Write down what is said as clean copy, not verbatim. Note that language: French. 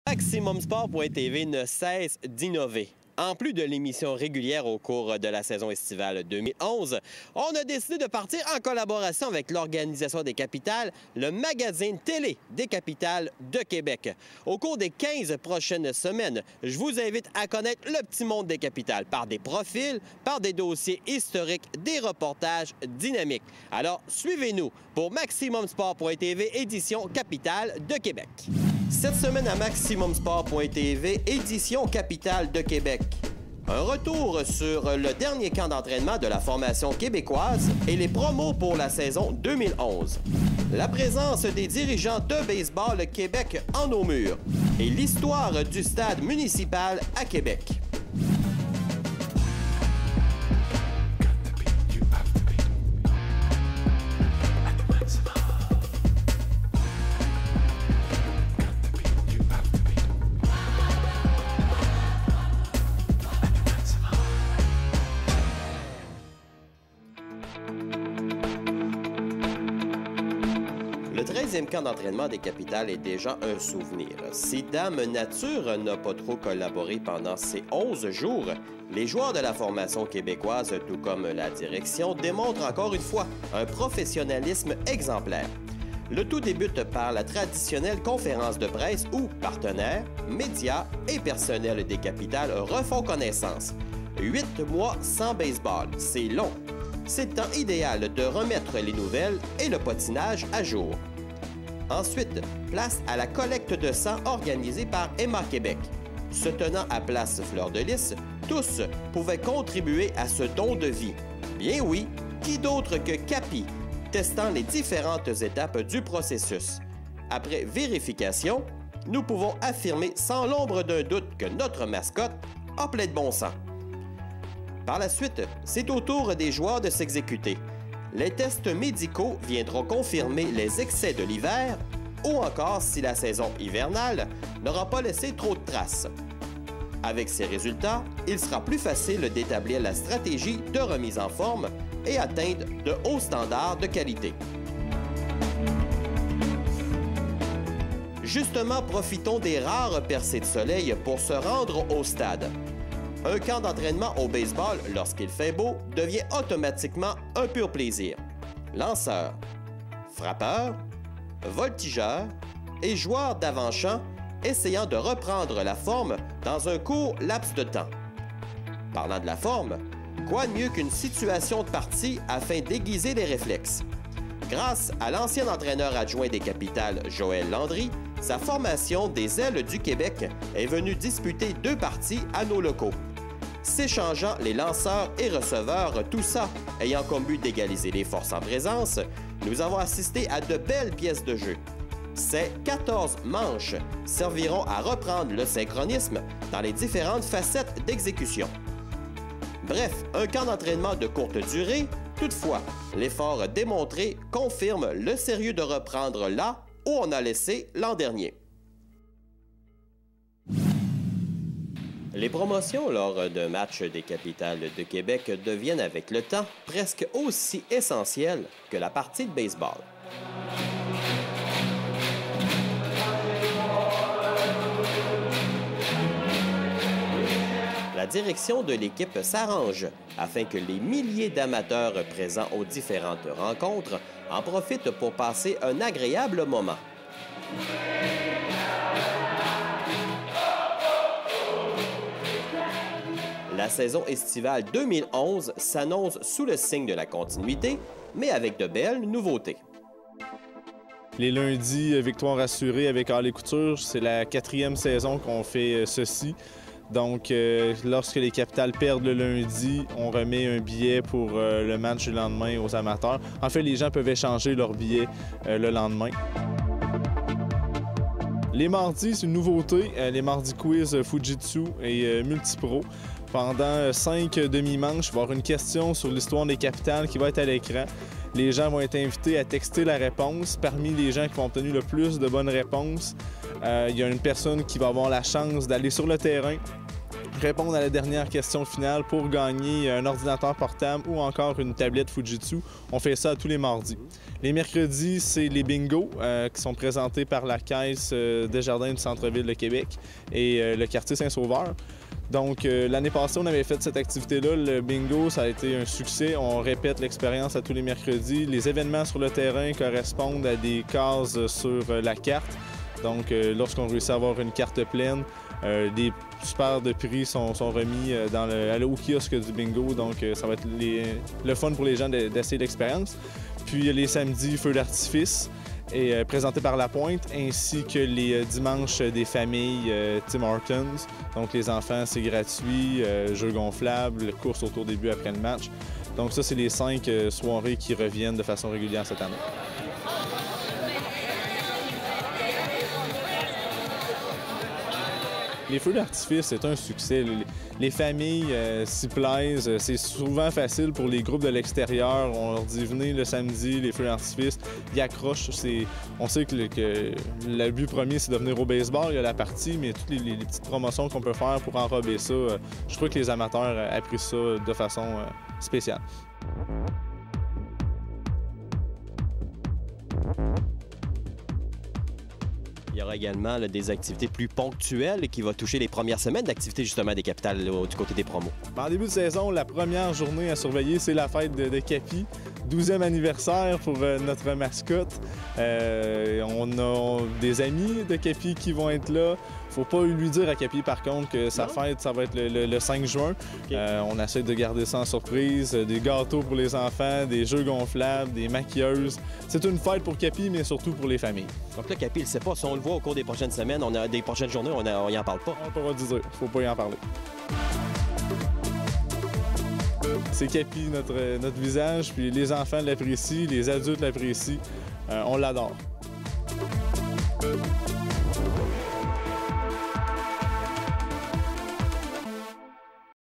MaximumSport.tv ne cesse d'innover. En plus de l'émission régulière au cours de la saison estivale 2011, on a décidé de partir en collaboration avec l'Organisation des capitales, le magazine télé des capitales de Québec. Au cours des 15 prochaines semaines, je vous invite à connaître le petit monde des capitales par des profils, par des dossiers historiques, des reportages dynamiques. Alors, suivez-nous pour MaximumSport.tv, édition Capitale de Québec. Cette semaine à MaximumSport.tv, édition Capitale de Québec. Un retour sur le dernier camp d'entraînement de la formation québécoise et les promos pour la saison 2011. La présence des dirigeants de baseball Québec en nos murs et l'histoire du stade municipal à Québec. Le 13e camp d'entraînement des capitales est déjà un souvenir. Si Dame Nature n'a pas trop collaboré pendant ces 11 jours, les joueurs de la formation québécoise, tout comme la direction, démontrent encore une fois un professionnalisme exemplaire. Le tout débute par la traditionnelle conférence de presse où partenaires, médias et personnel des capitales refont connaissance. 8 mois sans baseball, c'est long. C'est le temps idéal de remettre les nouvelles et le patinage à jour. Ensuite, place à la collecte de sang organisée par Emma Québec. Se tenant à Place Fleur de Lys, tous pouvaient contribuer à ce don de vie. Bien oui, qui d'autre que Capi, testant les différentes étapes du processus. Après vérification, nous pouvons affirmer sans l'ombre d'un doute que notre mascotte a plein de bon sang. Par la suite, c'est au tour des joueurs de s'exécuter. Les tests médicaux viendront confirmer les excès de l'hiver ou encore si la saison hivernale n'aura pas laissé trop de traces. Avec ces résultats, il sera plus facile d'établir la stratégie de remise en forme et atteindre de hauts standards de qualité. Justement, profitons des rares percées de soleil pour se rendre au stade. Un camp d'entraînement au baseball, lorsqu'il fait beau, devient automatiquement un pur plaisir. Lanceurs, frappeurs, voltigeurs et joueurs d'avant-champ essayant de reprendre la forme dans un court laps de temps. Parlant de la forme, quoi de mieux qu'une situation de partie afin d'aiguiser les réflexes? Grâce à l'ancien entraîneur adjoint des capitales, Joël Landry, sa formation des Ailes du Québec est venue disputer 2 parties à nos locaux. S'échangeant les lanceurs et receveurs, tout ça ayant comme but d'égaliser les forces en présence, nous avons assisté à de belles pièces de jeu. Ces 14 manches serviront à reprendre le synchronisme dans les différentes facettes d'exécution. Bref, un camp d'entraînement de courte durée, toutefois, l'effort démontré confirme le sérieux de reprendre là où on a laissé l'an dernier. Les promotions lors d'un match des capitales de Québec deviennent avec le temps presque aussi essentielles que la partie de baseball. La direction de l'équipe s'arrange afin que les milliers d'amateurs présents aux différentes rencontres en profitent pour passer un agréable moment. La saison estivale 2011 s'annonce sous le signe de la continuité, mais avec de belles nouveautés. Les lundis, victoire assurée avec Harley Couture, c'est la 4e saison qu'on fait ceci. Donc, lorsque les capitales perdent le lundi, on remet un billet pour le match du lendemain aux amateurs. En fait, les gens peuvent échanger leur billet le lendemain. Les mardis, c'est une nouveauté, les mardis quiz Fujitsu et Multipro. Pendant 5 demi-manches, il va y avoir une question sur l'histoire des capitales qui va être à l'écran. Les gens vont être invités à texter la réponse. Parmi les gens qui vont obtenir le plus de bonnes réponses, il y a une personne qui va avoir la chance d'aller sur le terrain répondre à la dernière question finale pour gagner un ordinateur portable ou encore une tablette Fujitsu. On fait ça tous les mardis. Les mercredis, c'est les bingos qui sont présentés par la Caisse des Jardins du Centre-Ville de Québec et le quartier Saint-Sauveur. Donc, l'année passée, on avait fait cette activité-là. Le bingo, ça a été un succès. On répète l'expérience à tous les mercredis. Les événements sur le terrain correspondent à des cases sur la carte. Donc, lorsqu'on réussit à avoir une carte pleine, des super de prix sont remis au kiosque du bingo. Donc, ça va être le fun pour les gens d'essayer l'expérience. Puis, les samedis, feux d'artifice. Et présenté par La Pointe, ainsi que les dimanches des familles Tim Hortons. Donc les enfants, c'est gratuit, jeux gonflables, courses autour des buts après le match. Donc ça, c'est les 5 soirées qui reviennent de façon régulière cette année. Les feux d'artifice, c'est un succès. Les familles s'y plaisent. C'est souvent facile pour les groupes de l'extérieur. On leur dit « Venez le samedi, les feux d'artifice ». Ils accrochent. On sait que le but premier, c'est de venir au baseball. Il y a la partie, mais toutes les petites promotions qu'on peut faire pour enrober ça, je crois que les amateurs apprécient ça de façon spéciale. Il y aura également des activités plus ponctuelles qui vont toucher les premières semaines d'activité justement des capitales du côté des promos. En début de saison, la première journée à surveiller, c'est la fête de Capi. 12e anniversaire pour notre mascotte. On a des amis de Capi qui vont être là. Faut pas lui dire à Capi, par contre, que sa fête, ça va être le 5 juin. Okay. On essaie de garder ça en surprise. Des gâteaux pour les enfants, des jeux gonflables, des maquilleuses. C'est une fête pour Capi, mais surtout pour les familles. Donc là, Capi, il ne sait pas. Si on le voit au cours des prochaines semaines, des prochaines journées, on y en parle pas. On peut pas dire. Faut pas y en parler. C'est Capi, notre visage, puis les enfants l'apprécient, les adultes l'apprécient. On l'adore.